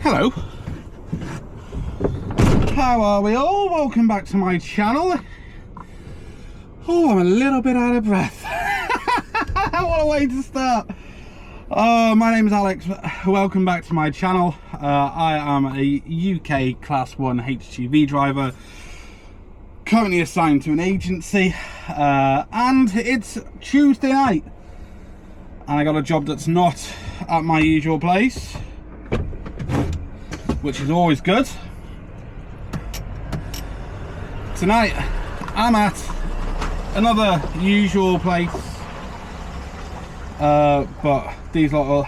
Hello, how are we all? Welcome back to my channel. Oh, I'm a little bit out of breath. What a way to start. My name is Alex. Welcome back to my channel. I am a UK Class 1 HGV driver, currently assigned to an agency, and it's Tuesday night, and I got a job that's not at my usual place, which is always good. Tonight I'm at another usual place, but these lot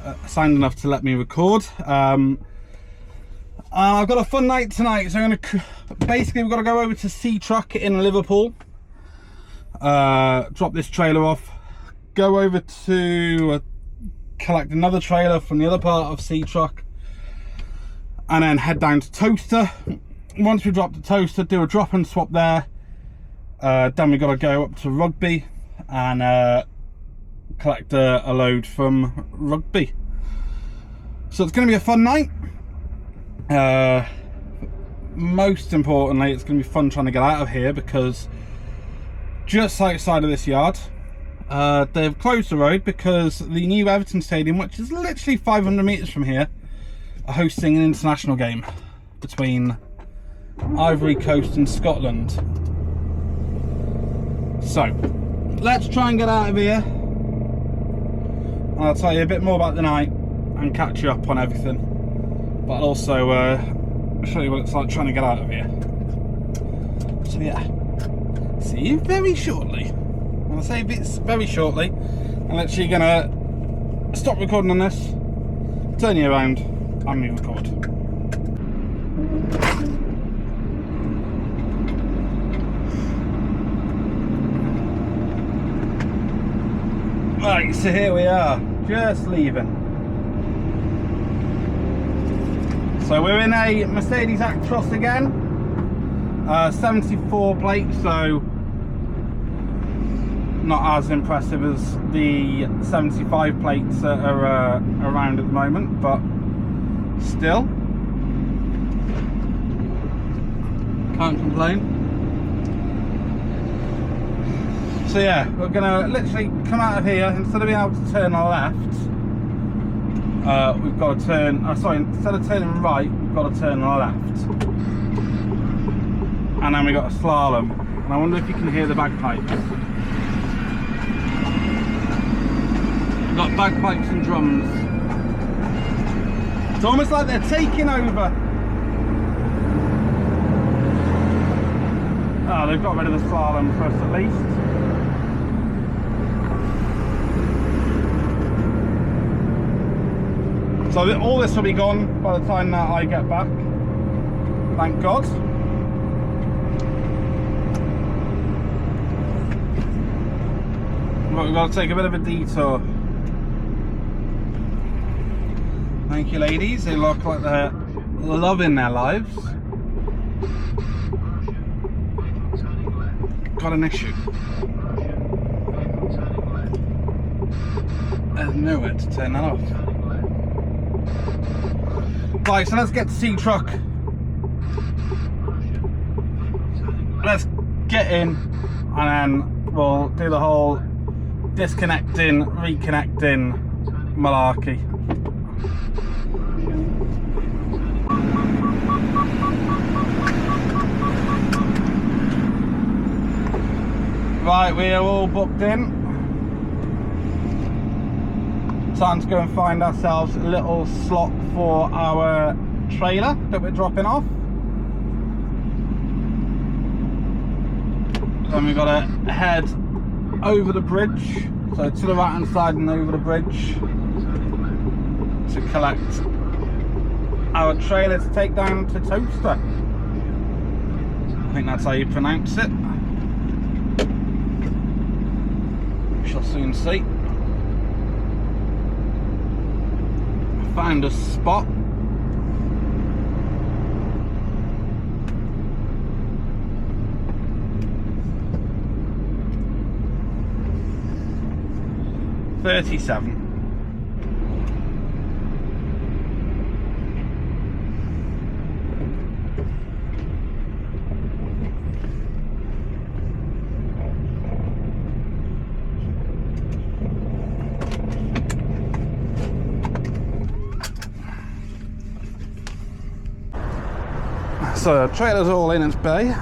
are signed enough to let me record. I've got a fun night tonight, so basically we've got to go over to C Truck in Liverpool, drop this trailer off, go over to collect another trailer from the other part of C Truck, and then head down to Toaster. Once we drop the Toaster, do a drop and swap there. Then we got to go up to Rugby and collect a load from Rugby. So it's going to be a fun night. Most importantly, it's going to be fun trying to get out of here, because just outside of this yard, they've closed the road because the new Everton Stadium, which is literally 500 metres from here, are hosting an international game between Ivory Coast and Scotland. So let's try and get out of here, and I'll tell you a bit more about the night and catch you up on everything, but I'll also show you what it's like trying to get out of here. So yeah, see you very shortly. I'll say it's very shortly. I'm literally gonna stop recording on this, turn you around, and re-record. Right, so here we are, just leaving. So we're in a Mercedes Actros again, 74 plate, so not as impressive as the 75 plates that are around at the moment, but still, can't complain. So yeah, we're gonna literally come out of here. Instead of being able to turn left, we've got to turn, sorry, instead of turning right, we've got to turn left. And then we got a slalom. And I wonder if you can hear the bagpipes. We've got bagpipes and drums. It's almost like they're taking over. Oh, they've got rid of the slalom for us at least. So all this will be gone by the time that I get back. Thank God. But we've got to take a bit of a detour. Thank you, ladies. They look like they're loving their lives. Got an issue. There's nowhere to turn that off. Right, so let's get to C Truck. Let's get in, and then we'll do the whole disconnecting, reconnecting malarkey. Right, we are all booked in. Time to go and find ourselves a little slot for our trailer that we're dropping off. Then we've got to head over the bridge, so to the right hand side and over the bridge, to collect our trailer to take down to Toaster. I think that's how you pronounce it. We shall soon see. Found a spot. $37. So trailer's all in its bay.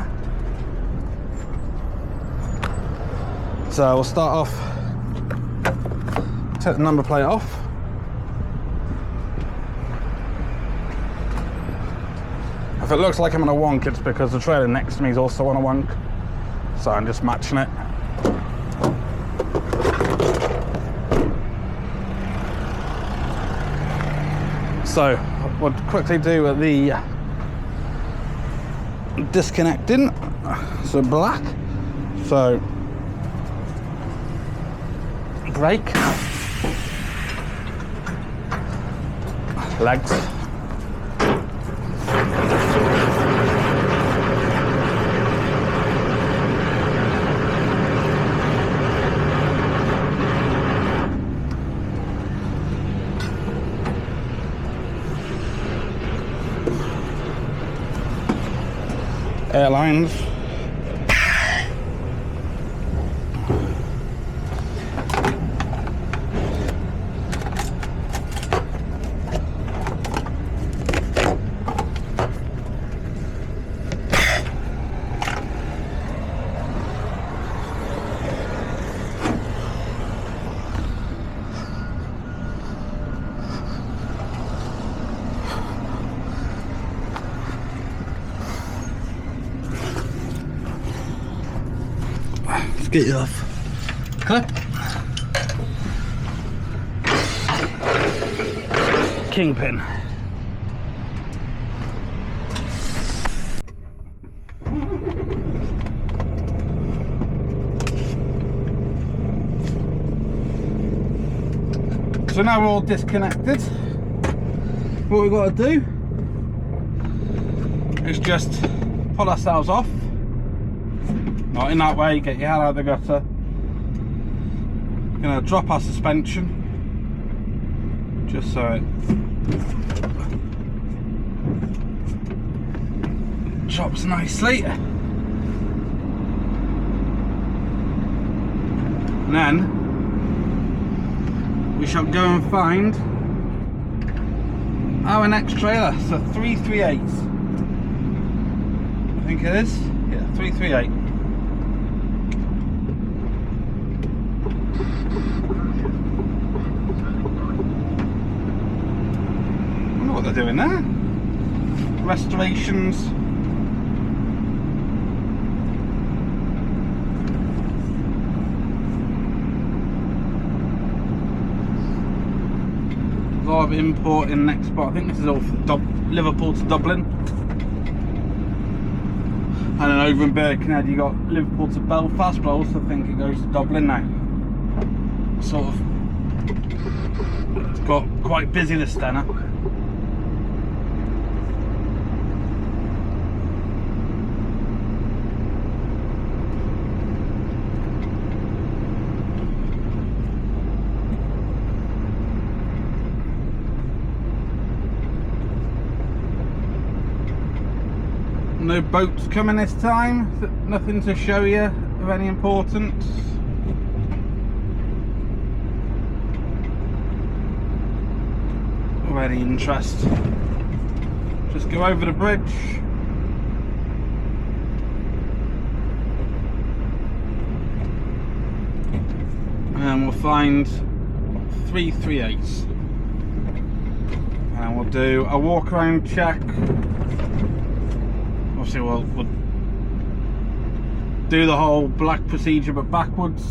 So we'll start off, take the number plate off. If it looks like I'm on a wonk, it's because the trailer next to me is also on a wonk. So I'm just matching it. So we'll quickly do the disconnecting. So black. So brake, legs, airlines, get it off. Clip. Kingpin. So now we're all disconnected. What we've got to do is just pull ourselves off. Not in that way, get your head out of the gutter. Gonna drop our suspension just so it drops nicely. And then we shall go and find our next trailer. So 338. I think it is. Yeah, 338. What they're doing there? Restorations. There's a lot of importing next spot. I think this is all for Liverpool to Dublin. And then over in Birkenhead you got Liverpool to Belfast, but I also think it goes to Dublin now. Sort of. It's got quite busy this day now. No boats coming this time, nothing to show you of any importance. Or any interest. Just go over the bridge. And we'll find 338. And we'll do a walk around check. Obviously we'll do the whole black procedure but backwards.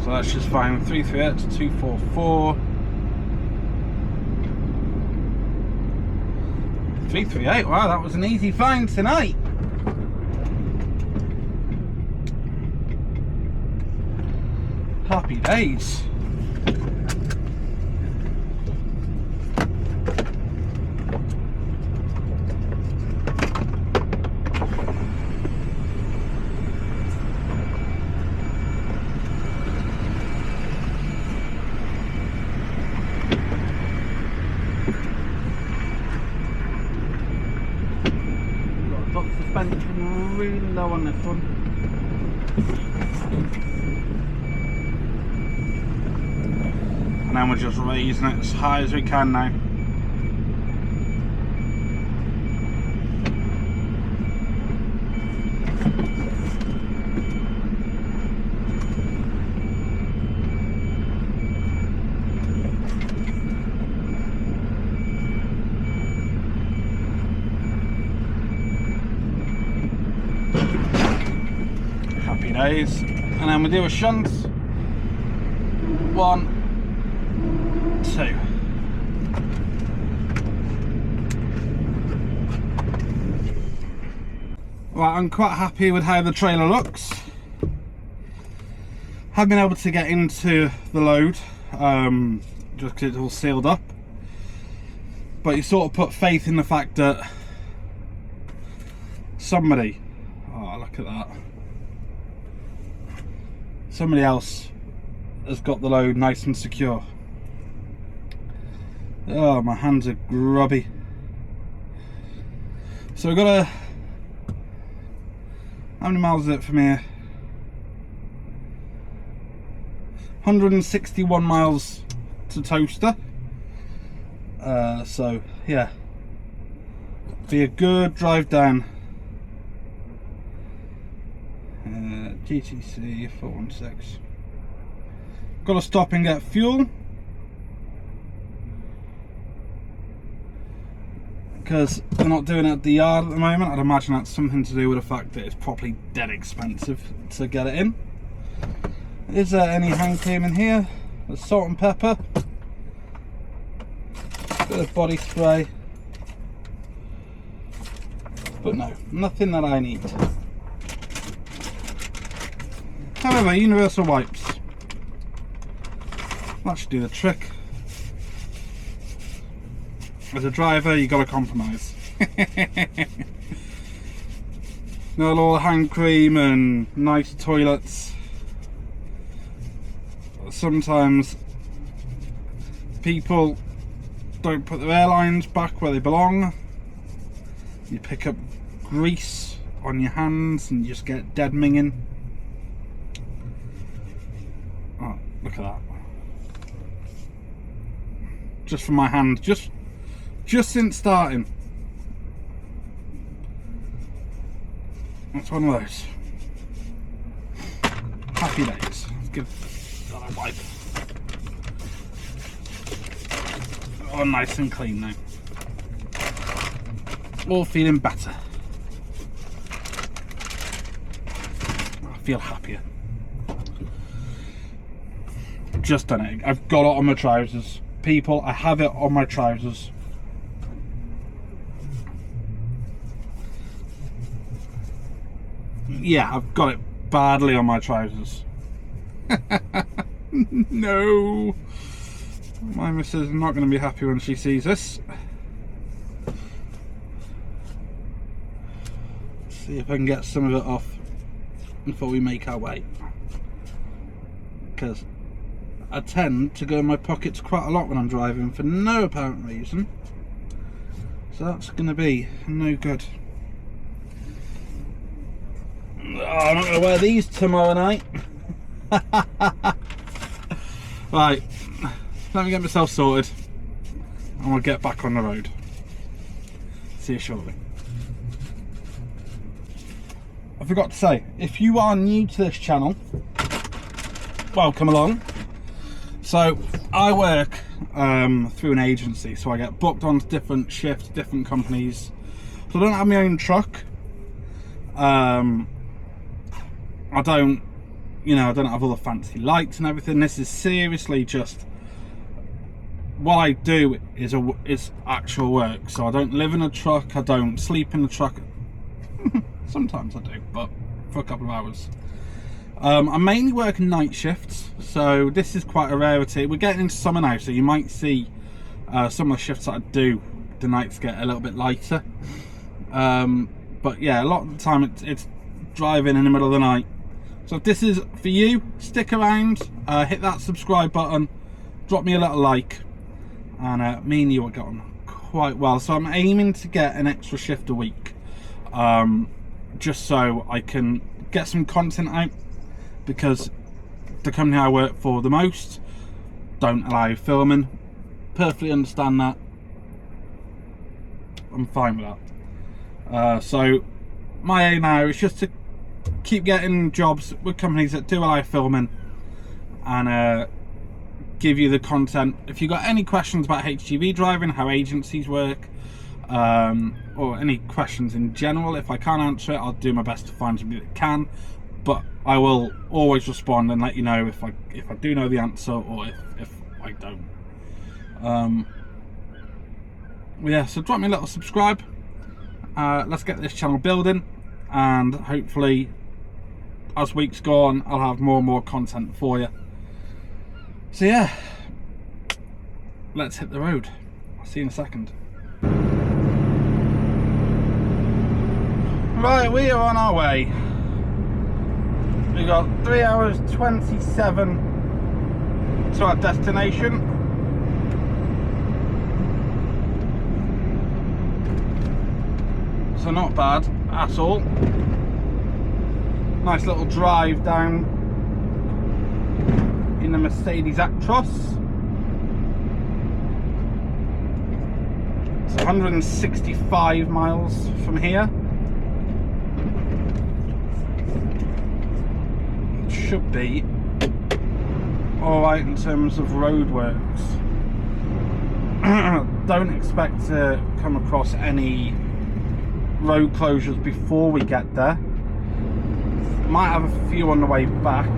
So that's just fine. 338 to 244. 338, wow, that was an easy find tonight. Happy days. Suspension really low on this one. And then we're just raising it as high as we can now. days, and then we do a shunt. 1, 2. Right, I'm quite happy with how the trailer looks. Have been able to get into the load, just because it's all sealed up. But you sort of put faith in the fact that somebody, oh look at that, somebody else has got the load nice and secure. Oh, my hands are grubby. So we've got a, how many miles is it from here? 161 miles to Toaster. So yeah, be a good drive down. GTC 416. Got to stop and get fuel because they're not doing it at the yard at the moment. I'd imagine that's something to do with the fact that it's probably dead expensive to get it in. Is there any hand cream in here? There's salt and pepper, bit of body spray, but no, nothing that I need. However, universal wipes, that should do the trick. As a driver, you got to compromise. Not all the hand cream and nice toilets. Sometimes people don't put their airlines back where they belong. You pick up grease on your hands and you just get dead minging. Oh, look at that. Just from my hand, just since starting. That's one of those. Happy days. Let's give that a wipe. Oh, nice and clean now. All feeling better. I feel happier. Just done it. I've got it on my trousers. People, I have it on my trousers. Yeah, I've got it badly on my trousers. No. My missus is not going to be happy when she sees this. Let's see if I can get some of it off before we make our way. Because I tend to go in my pockets quite a lot when I'm driving for no apparent reason. So that's going to be no good. Oh, I'm not going to wear these tomorrow night. Right, let me get myself sorted and we'll get back on the road. See you shortly. I forgot to say, if you are new to this channel, welcome along. So I work through an agency, so I get booked on different shifts, different companies. So I don't have my own truck. I don't have all the fancy lights and everything. This is seriously just what I do is actual work. So I don't live in a truck, I don't sleep in the truck. Sometimes I do, but for a couple of hours. I'm mainly working night shifts, so this is quite a rarity. We're getting into summer now, so you might see some of the shifts that I do, the nights get a little bit lighter. But yeah, a lot of the time it's driving in the middle of the night. So if this is for you, stick around, hit that subscribe button, drop me a little like, and me and you will get on quite well. So I'm aiming to get an extra shift a week, just so I can get some content out, because the company I work for the most don't allow filming. Perfectly understand that. I'm fine with that. So my aim now is just to keep getting jobs with companies that do allow filming, and give you the content. If you've got any questions about HGV driving, how agencies work, or any questions in general, if I can't answer it, I'll do my best to find somebody that can. but I will always respond and let you know if I do know the answer or if I don't. Yeah, so drop me a little subscribe. Let's get this channel building, and hopefully as weeks go on I'll have more and more content for you. So yeah, let's hit the road. I'll see you in a second. Right, we are on our way. We've got 3 hours 27 to our destination. So not bad at all. Nice little drive down in the Mercedes Actros. It's 165 miles from here. It should be alright in terms of roadworks. Don't expect to come across any road closures before we get there. Might have a few on the way back.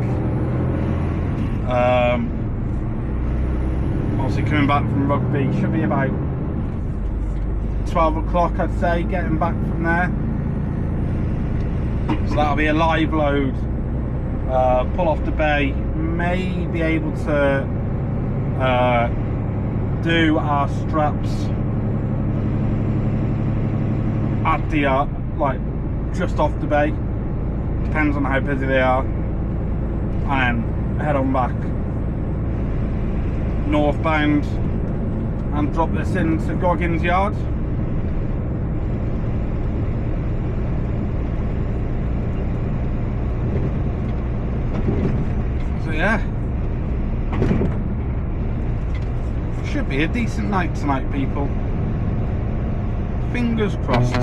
Obviously coming back from rugby, should be about 12 o'clock I'd say, getting back from there. So that'll be a live load. Pull off the bay, may be able to do our straps at the like just off the bay, depends on how busy they are, and head on back northbound and drop this into Goggins Yard. So yeah, should be a decent night tonight, people. Fingers crossed.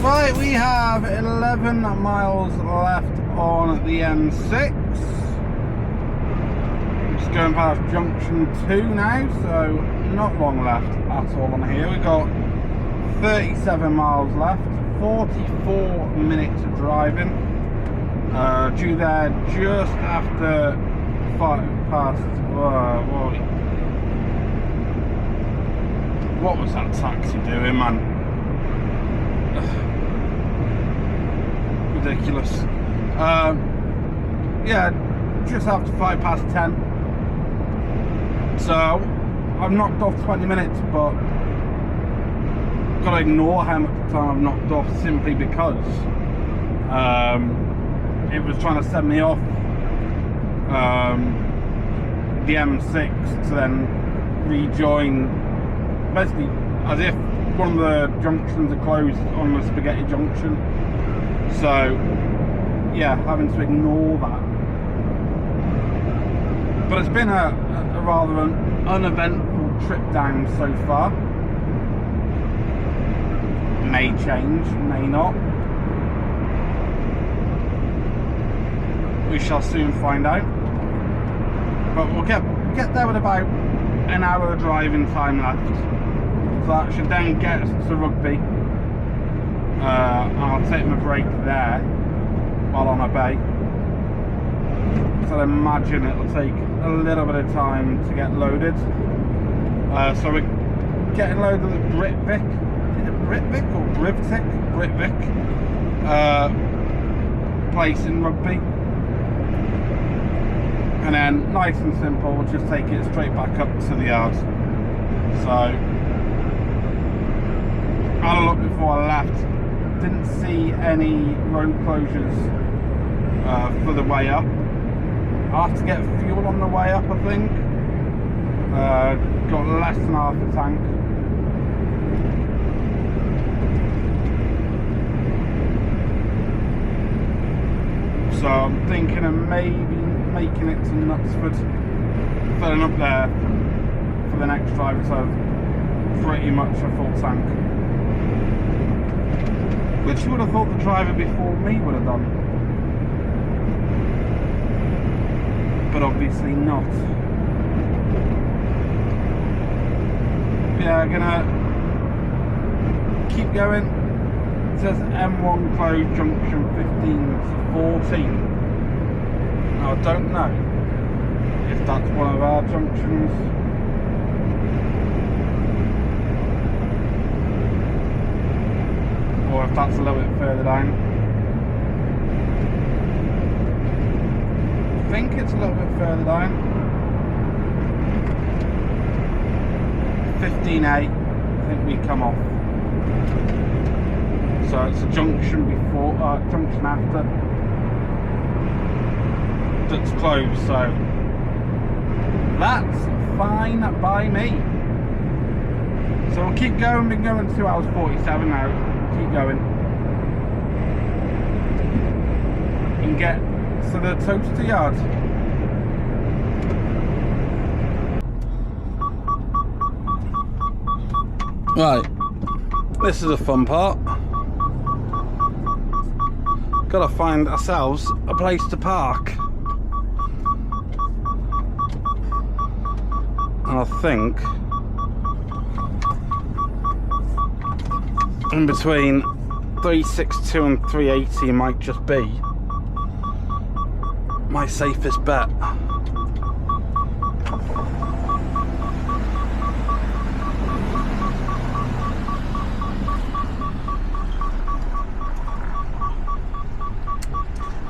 Right, we have 11 miles left on the M6. going past junction 2 now, so not long left at all on here. We've got 37 miles left, 44 minutes of driving. Due there just after 5 past. What was that taxi doing, man? Ridiculous. Yeah, just after 5 past 10. So I've knocked off 20 minutes, but gotta ignore how much time I've knocked off simply because it was trying to send me off the M6 to then rejoin, basically as if one of the junctions are closed on the Spaghetti Junction. So yeah, having to ignore that. But it's been a rather uneventful trip down so far. May change, may not. We shall soon find out. But we'll get there with about an hour of driving time left. So that should then get us to Rugby. I'll take my break there while on a bay. So I imagine it'll take a little bit of time to get loaded. So we're getting loaded at Britvik. Is it Britvik or Brivtik? Britvik. Place in Rugby. And then, nice and simple, we'll just take it straight back up to the yard. So, I had a look before I left. Didn't see any road closures for the way up. I'll have to get fuel on the way up, I think. Got less than half a tank. So I'm thinking of maybe making it to Knutsford, filling up there for the next drive, so pretty much a full tank. Which you would have thought the driver before me would have done. But obviously not. Yeah, I'm gonna keep going. It says M1 closed junction 15 to 14. Now I don't know if that's one of our junctions. Or if that's a little bit further down. I think it's a little bit further down. 15A, I think we come off. So it's a junction before, junction after that's closed. So that's fine by me. So we'll keep going. Been going 2 hours 47 now. Keep going and get to the toaster yard. Right, this is a fun part. Gotta find ourselves a place to park. And I think in between 362 and 380 might just be my safest bet.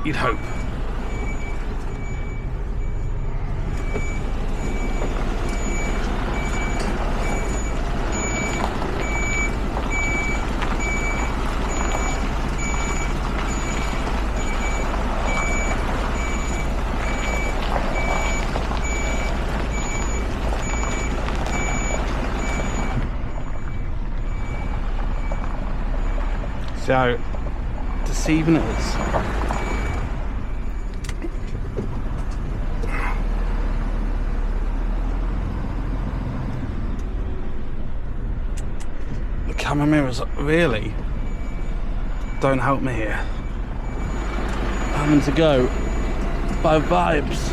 You'd hope. See how deceiving it is. The camera mirrors really don't help me here. Having to go by vibes.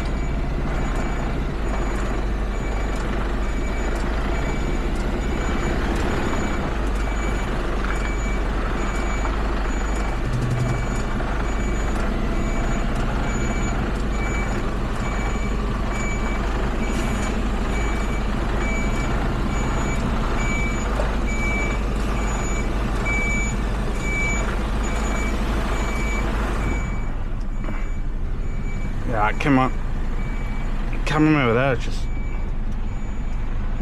Yeah, come on. Camera over there is just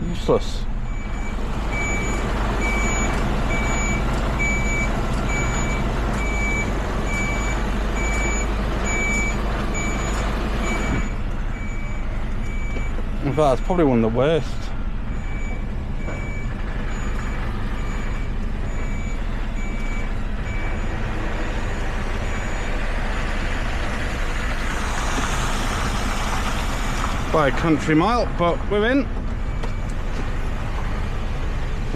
useless. In fact, that's probably one of the worst. By a country mile, but we're in.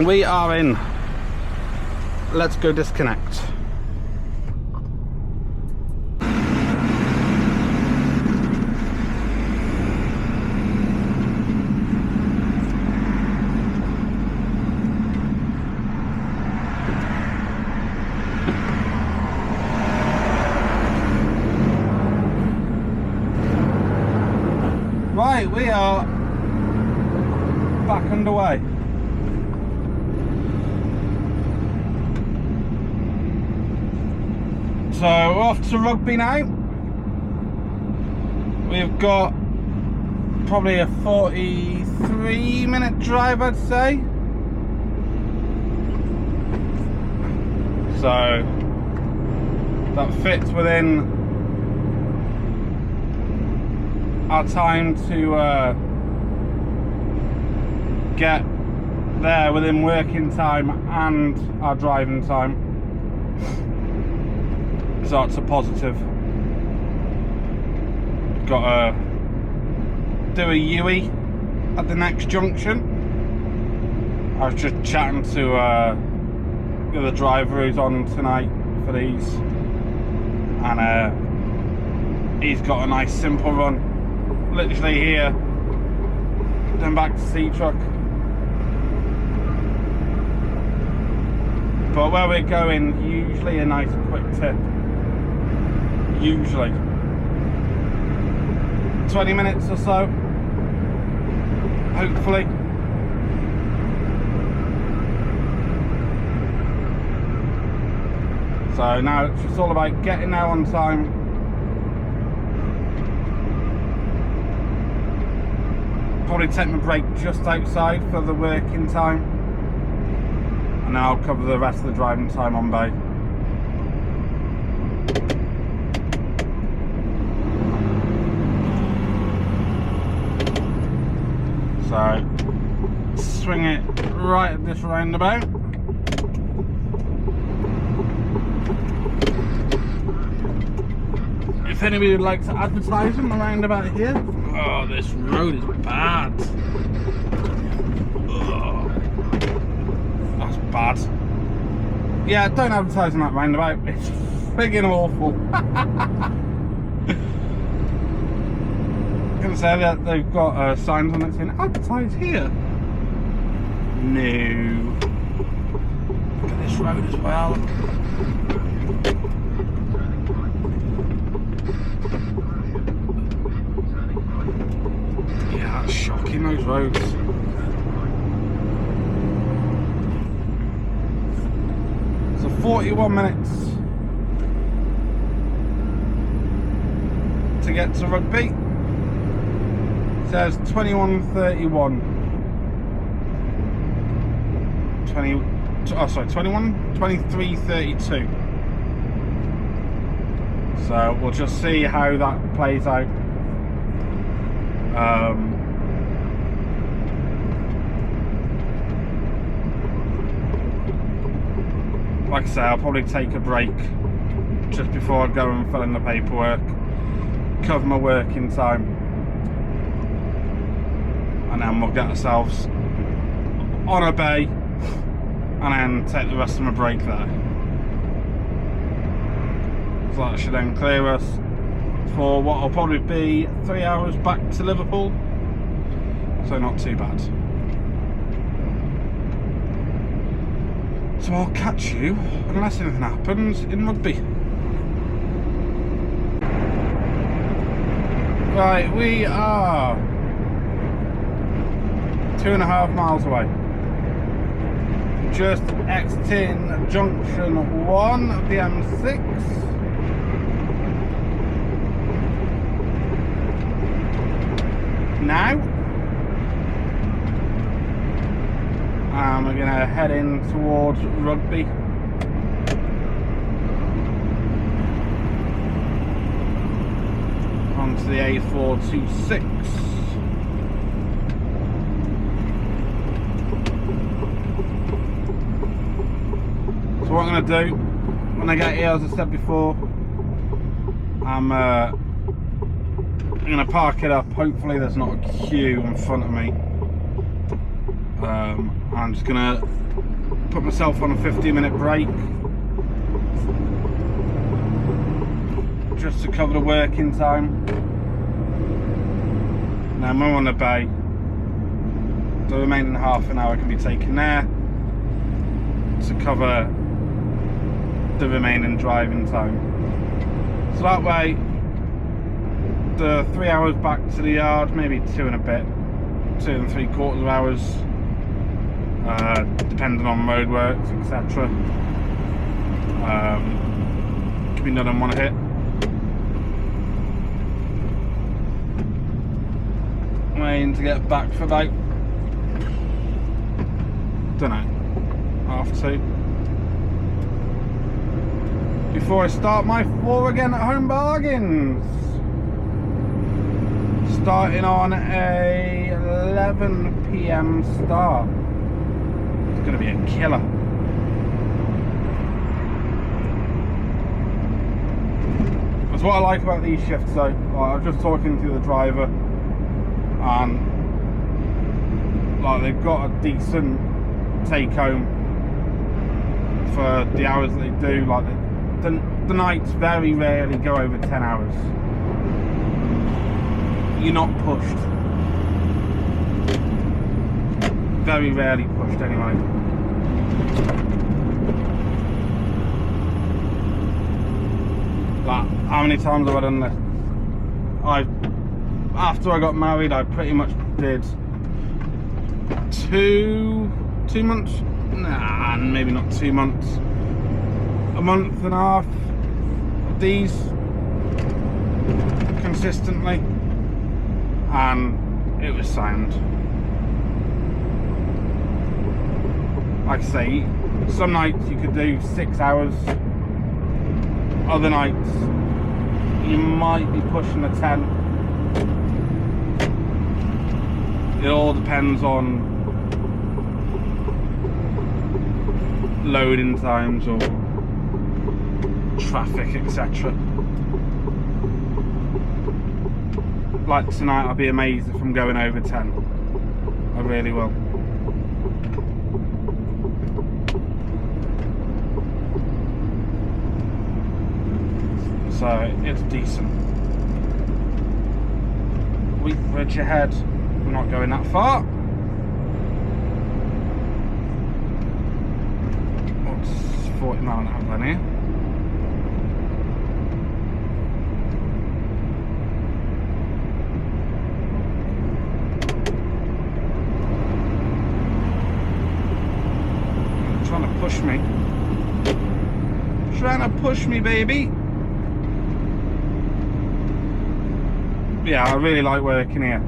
We are in. Let's go disconnect. Right, we are back underway. So we're off to Rugby now. We've got probably a 43-minute drive, I'd say. So that fits within our time to get there within working time and our driving time. So it's a positive. Got to do a U-E at the next junction. I was just chatting to the other driver who's on tonight for these, and he's got a nice simple run. Literally here, then back to C-Truck. But where we're going, usually a nice quick tip. Usually 20 minutes or so, hopefully. So now it's just all about getting there on time. Probably take my break just outside for the working time, and then I'll cover the rest of the driving time on bay. So swing it right at this roundabout. If anybody would like to advertise on the roundabout here. Oh, this road is bad. Oh, that's bad. Yeah, don't advertise on that roundabout. It's friggin' awful. I'm gonna say that they've got signs on it saying advertise here. No. Look at this road as well. Yeah, that's shocking, those roads. So 41 minutes to get to Rugby. It says 21:31. 23:32. So we'll just see how that plays out. Like I say, I'll probably take a break just before I go and fill in the paperwork, cover my working time, and then we'll get ourselves on a bay and then take the rest of my break there. So that should then clear us for what will probably be 3 hours back to Liverpool, so not too bad. So I'll catch you, unless anything happens, in Rugby. Right, we are 2.5 miles away. Just exiting junction 1 of the M6. gonna head in towards Rugby. Onto the A426. So what I'm gonna do when I get here, as I said before, I'm gonna park it up. Hopefully there's not a queue in front of me. I'm just gonna put myself on a 15-minute break just to cover the working time. Now I'm on the bay. The remaining half an hour can be taken there to cover the remaining driving time. So that way, the 3 hours back to the yard, maybe 2 and a bit, 2 3/4 hours, depending on roadworks, etc. Can be done in one hit. I'm aiming to get back for about, don't know, 1:30. Before I start my 4 again at home bargains. Starting on a 11 PM start. It's going to be a killer. That's what I like about these shifts though. I was just talking to the driver, and like, they've got a decent take home for the hours that they do. Like the nights very rarely go over 10 hours. You're not pushed. Very rarely pushed anyway. Like, how many times have I done this? After I got married, I pretty much did two months? Nah, maybe not 2 months. A month and a half of these consistently, and it was sound. Like I say, some nights you could do 6 hours, other nights you might be pushing the 10. It all depends on loading times or traffic, etc. Like tonight, I'll be amazed if I'm going over 10. I really will. So it's decent. Wheat Bridge ahead. We're not going that far. What's 40 mile an hour then here? Push me. Trying to push me, baby. Yeah, I really like working here.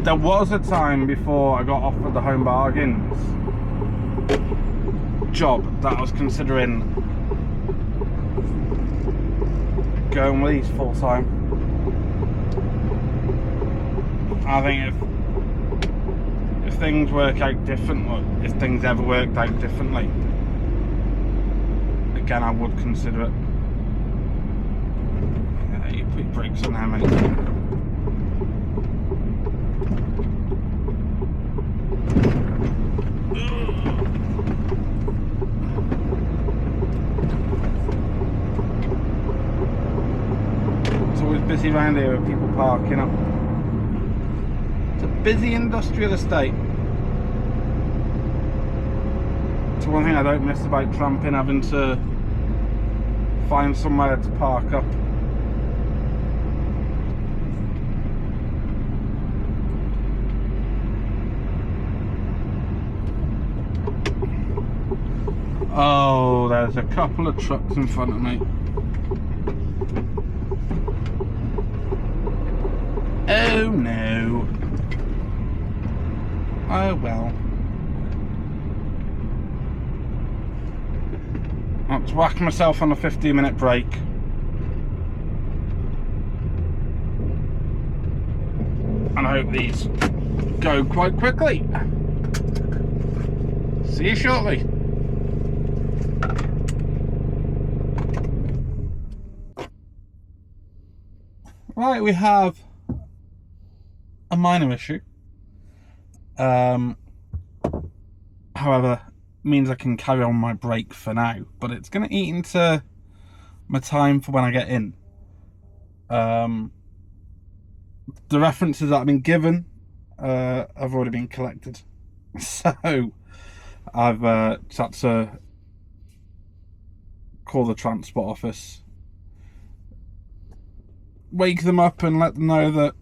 There was a time before I got offered the home bargains job that I was considering going with these full time. I think if things work out different, or if things ever worked out differently, again I would consider it. Yeah, you put your brakes on there, mate. It's always busy around here with people parking up. Busy industrial estate. It's one thing I don't miss about tramping, having to find somewhere to park up. Oh, there's a couple of trucks in front of me. Oh Oh no. Oh well. I'll just whack myself on a 15-minute break. And I hope these go quite quickly. See you shortly. Right, we have a minor issue. However, means I can carry on my break for now, but it's going to eat into my time for when I get in. The references that I've been given have already been collected, so I've had to call the transport office, wake them up and let them know that,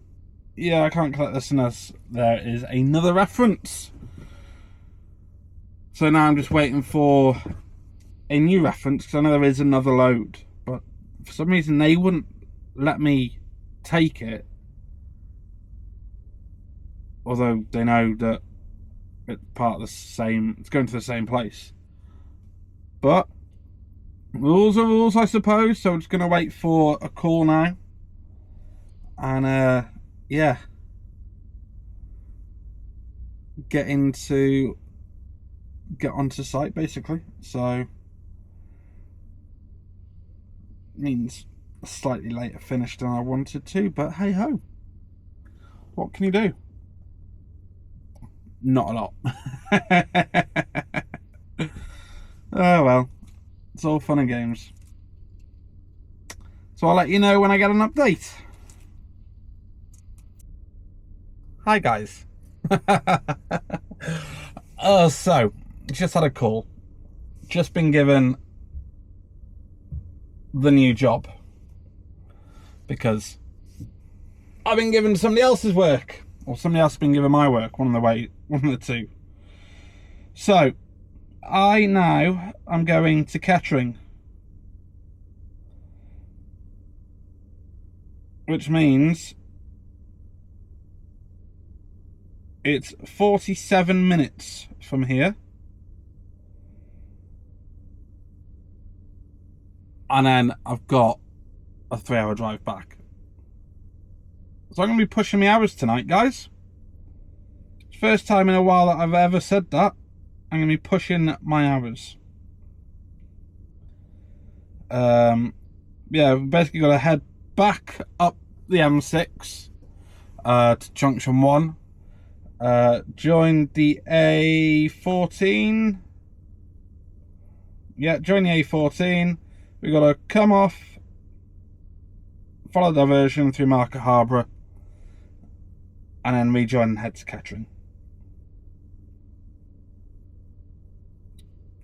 yeah, I can't collect this unless there is another reference. So now I'm just waiting for a new reference, because I know there is another load, but for some reason they wouldn't let me take it, although they know that it's part of the same, it's going to the same place. But rules are rules, I suppose, so I'm just going to wait for a call now. And yeah, get onto site basically. So means a slightly later finish than I wanted to, but hey ho, what can you do? Not a lot. Oh well, it's all fun and games. So I'll let you know when I get an update. Hi guys. So just had a call. Just been given the new job because I've been given somebody else's work, or somebody else has been given my work. One of the two. So I'm going to Kettering, which means it's 47 minutes from here, and then I've got a 3-hour drive back. So I'm going to be pushing my hours tonight, guys. First time in a while that I've ever said that. I'm going to be pushing my hours. Yeah, we've basically got to head back up the M6 to Junction 1. Join the A14. Yeah, join the A14. We've got to come off, follow diversion through Market Harborough, and then rejoin and head to Kettering.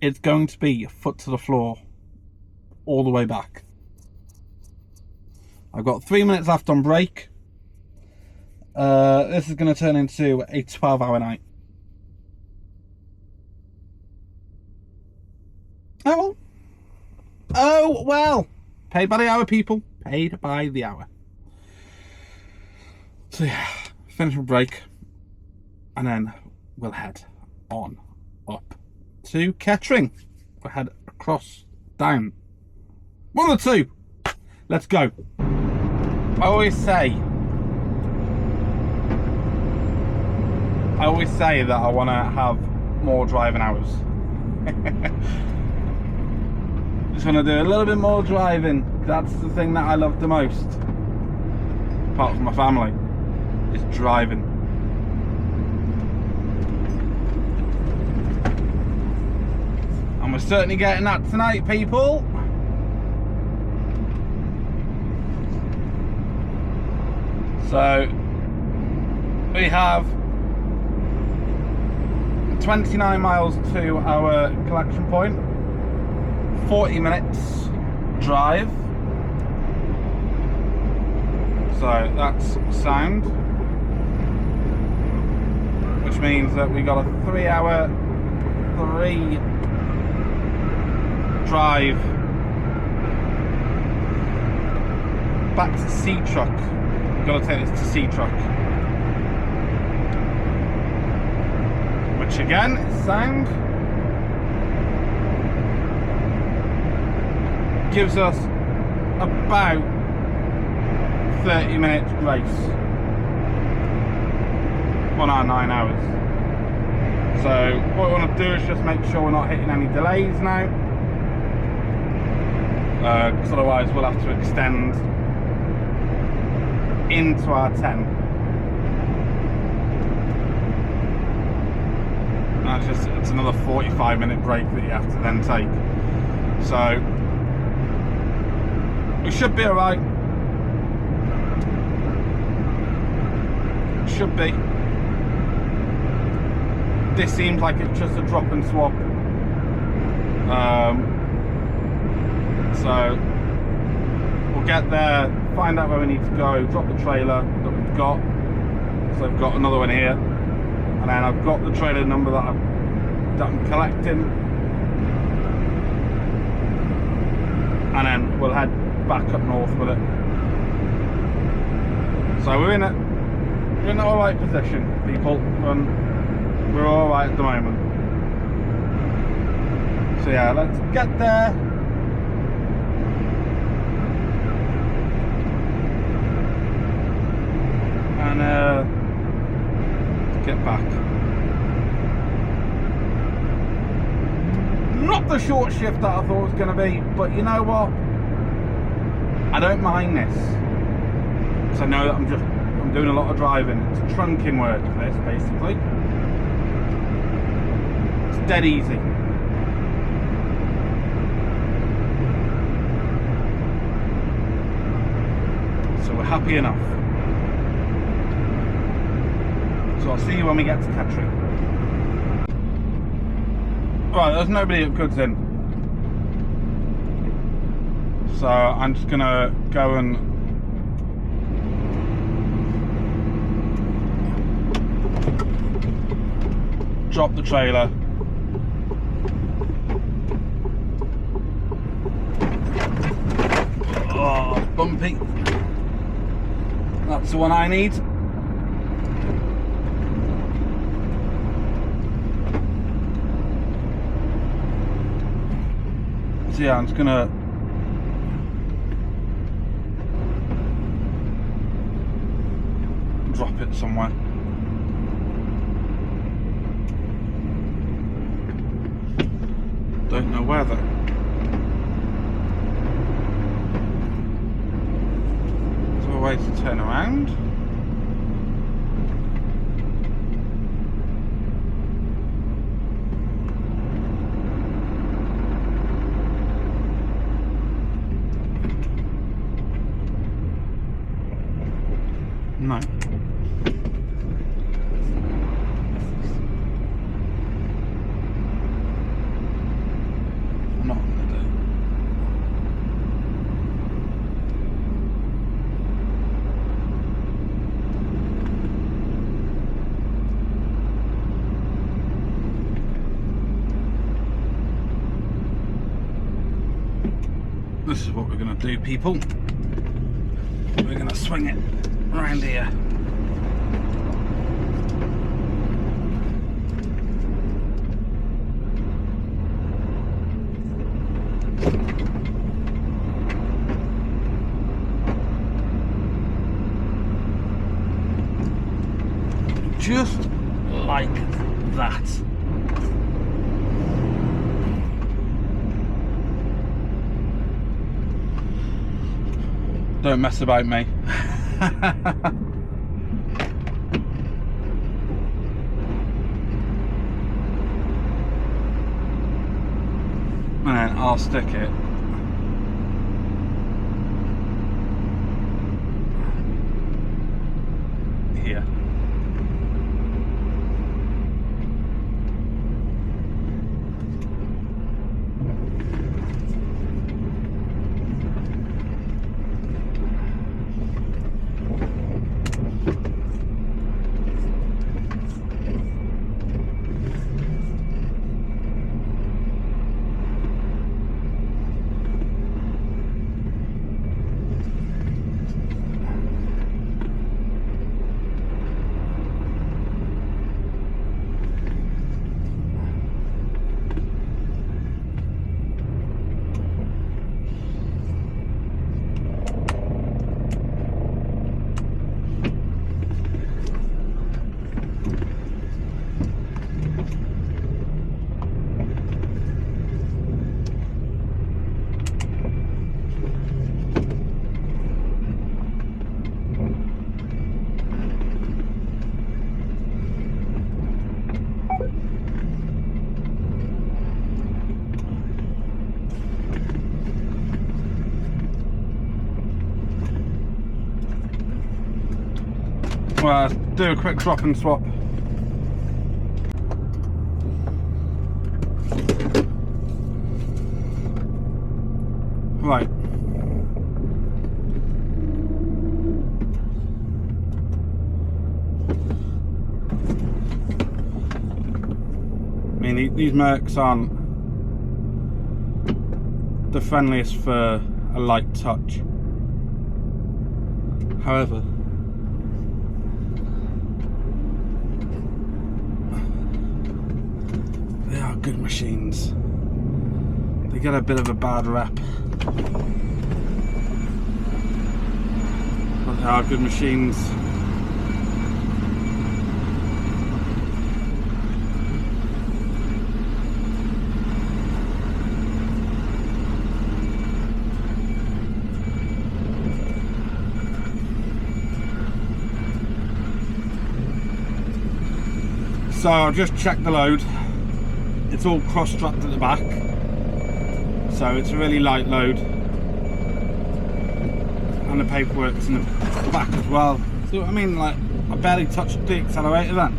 It's going to be foot to the floor all the way back. I've got 3 minutes left on break. This is going to turn into a 12-hour night. Oh well. Paid by the hour, people. Paid by the hour. So yeah, finish my break, and then we'll head on up to Kettering. We'll head across, down. One or two. Let's go. I always say that I want to have more driving hours. Just want to do a little bit more driving. That's the thing that I love the most, apart from my family, is driving. And we're certainly getting that tonight, people. So we have 29 miles to our collection point, 40 minutes drive, so that's sound, which means that we got a 3-hour drive back to C Truck. We've got to take this to C Truck. Which again is sound. Gives us about 30 minutes grace on our 9 hours. So what we want to do is just make sure we're not hitting any delays now, because otherwise we'll have to extend into our 10. And it's another 45-minute break that you have to then take. So we should be alright. Should be. This seems like it's just a drop and swap. So we'll get there, find out where we need to go, drop the trailer that we've got. So I've got another one here, and then I've got the trailer number that I'm collecting, and then we'll head back up north with it. So we're in an alright position, people, and we're alright at the moment. So yeah, let's get there. And get back. Not the short shift that I thought it was going to be, but you know what? I don't mind this. Because I know that I'm doing a lot of driving. It's trunking work, this, basically. It's dead easy. So we're happy enough. So I'll see you when we get to Kettering. Right, there's nobody at goods in. So I'm just gonna go and drop the trailer. Oh, it's bumpy. That's the one I need. So yeah, I'm just gonna drop it somewhere. Don't know where though. Is there a way to turn around? No. I'm not gonna do. This is what we're gonna do, people. We're gonna swing it around here. Just like that. Don't mess about me. And then I'll stick it here. Well, do a quick drop and swap. Right. I mean, these Mercs aren't the friendliest for a light touch. However, they are good machines. They get a bit of a bad rep, but they are good machines. So I've just checked the load. It's all cross-strapped at the back, so it's a really light load, and the paperwork's in the back as well. So I mean, like, I barely touched the accelerator then.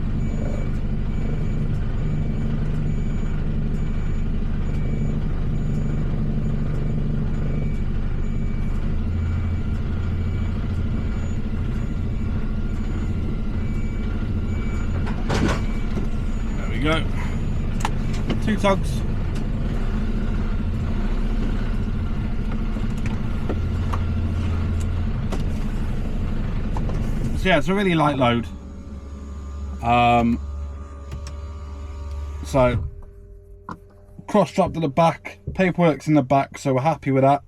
Go. 2 tugs. So yeah, it's a really light load. So cross-strapped at the back, paperwork's in the back, so we're happy with that.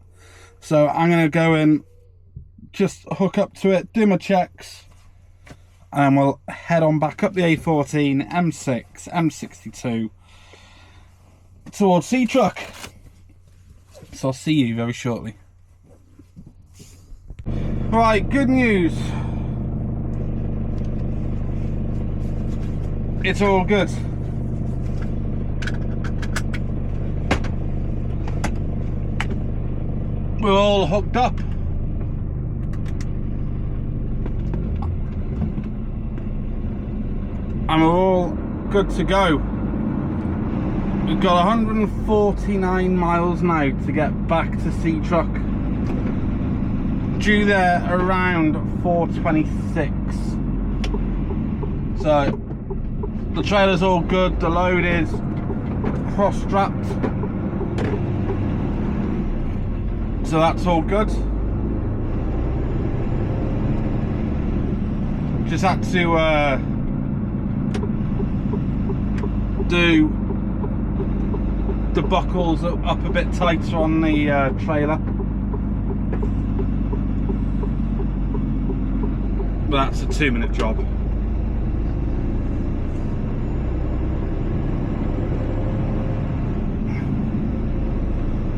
So I'm gonna go and just hook up to it, do my checks, and we'll head on back up the A14, M6, M62 towards C-Truck. So I'll see you very shortly. Right, good news. It's all good. We're all hooked up. And we're all good to go. We've got 149 miles now to get back to C-Truck. Due there around 4:26. So the trailer's all good, the load is cross-strapped. So that's all good. Just had to do the buckles up a bit tighter on the trailer, but that's a 2-minute job.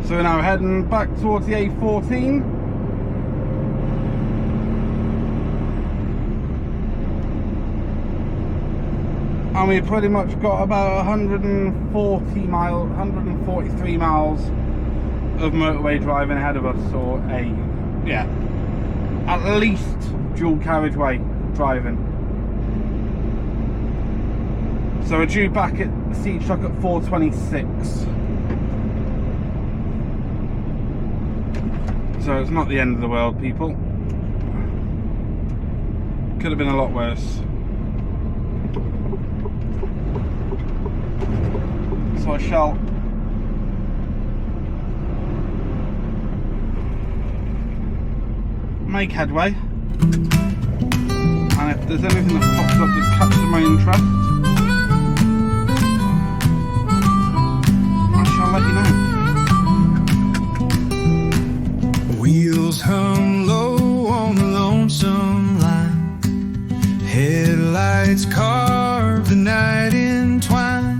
So we're now heading back towards the A14. And we pretty much got about 143 miles of motorway driving ahead of us, or at least dual carriageway driving. So we're due back at the C-Truck at 4:26. So it's not the end of the world, people. Could have been a lot worse. So I shall make headway, and if there's anything that pops up that catches my interest, I shall let you know. Wheels hung low on the lonesome line, headlights carved the night in twine.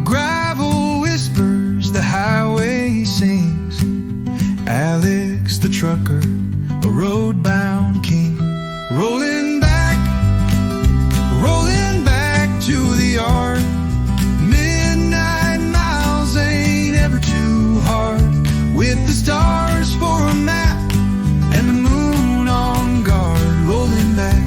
Gravel whispers, the highway sings. Alex the trucker, a road-bound king. Rolling back to the yard. Midnight miles ain't ever too hard. With the stars for a map and the moon on guard. Rolling back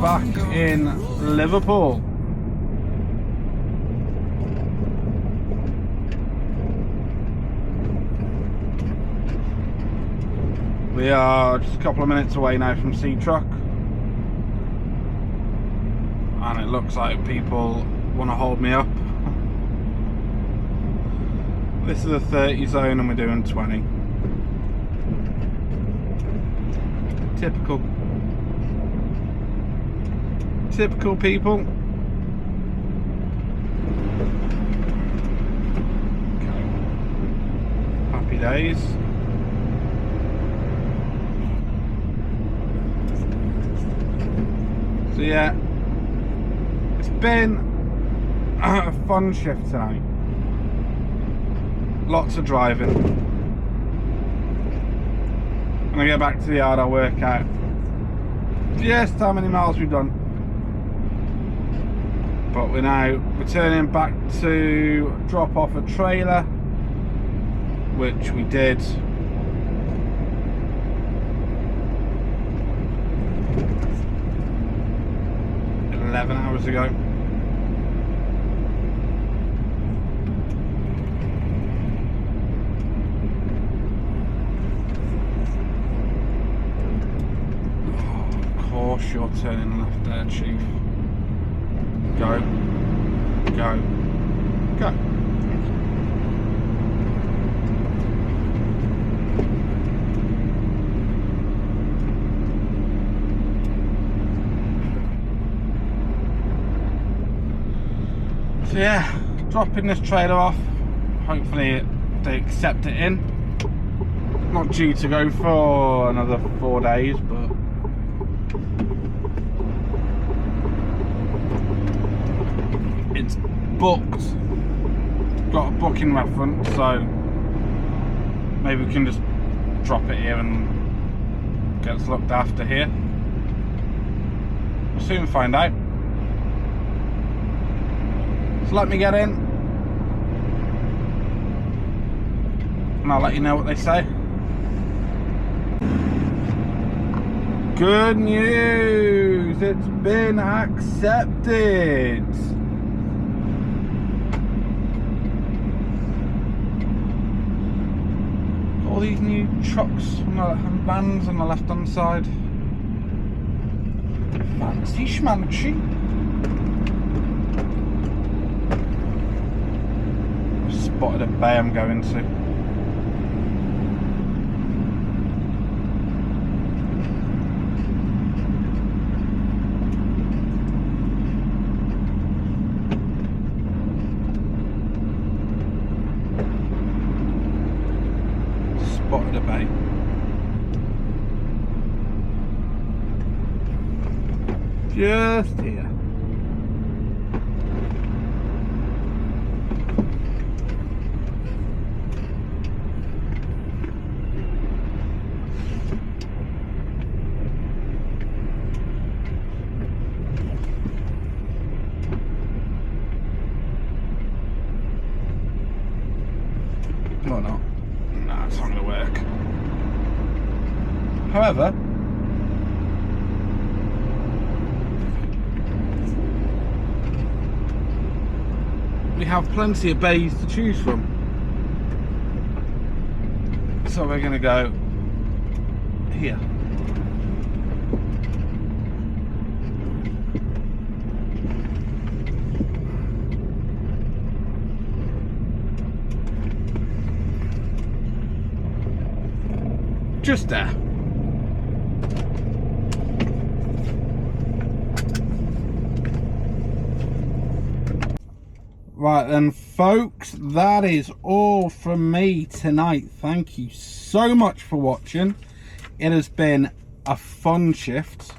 back in Liverpool. We are just a couple of minutes away now from Sea Truck, and it looks like people want to hold me up. This is a 30 zone and we're doing 20. Typical people. Okay. Happy days. So yeah, it's been a fun shift tonight. Lots of driving. When I get back to the yard, I'll work out just how many miles we've done. But we're now returning back to drop off a trailer, which we did hours ago. Oh, of course you're turning left there, Chief. Go. Go. Go. So yeah, dropping this trailer off. Hopefully they accept it in. Not due to go for another 4 days, but it's booked. Got a booking reference, so maybe we can just drop it here and get us looked after here. We'll soon find out. So let me get in and I'll let you know what they say. Good news, it's been accepted. All these new trucks and vans on the left hand side. Fancy schmancy. Spotted a bay I'm going to. Spotted a bay. Just here. Or not. Nah, it's not going to work. However, we have plenty of bays to choose from. So we're going to go here. Just there. Right then, folks, that is all from me tonight. Thank you so much for watching. It has been a fun shift,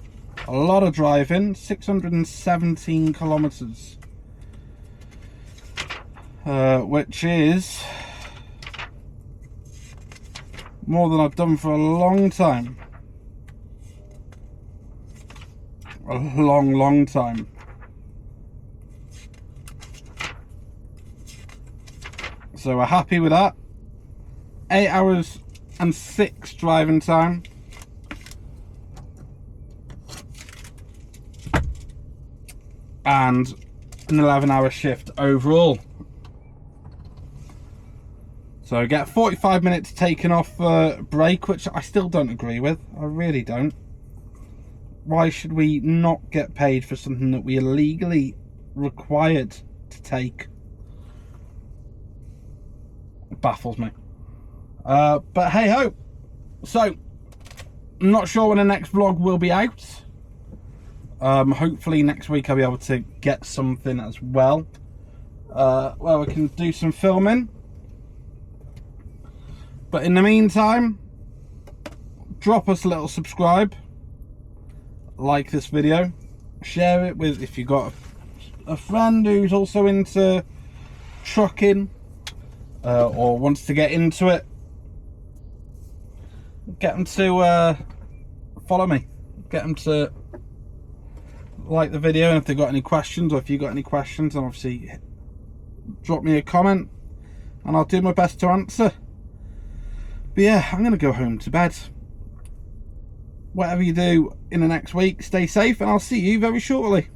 a lot of driving, 617 kilometers, which is more than I've done for a long time. A long time. So we're happy with that. 8 hours and 6 driving time. and an 11-hour shift overall. So get 45 minutes taken off break, which I still don't agree with. I really don't. Why should we not get paid for something that we are legally required to take? It baffles me. But hey ho. So, I'm not sure when the next vlog will be out. Hopefully next week I'll be able to get something as well. Where we can do some filming. But in the meantime, drop us a little subscribe, like this video, share it with, if you've got a friend who's also into trucking or wants to get into it, get them to follow me, get them to like the video, and if they've got any questions, or if you've got any questions, then obviously drop me a comment and I'll do my best to answer. But yeah, I'm going to go home to bed. Whatever you do in the next week, stay safe, and I'll see you very shortly.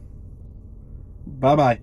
Bye bye.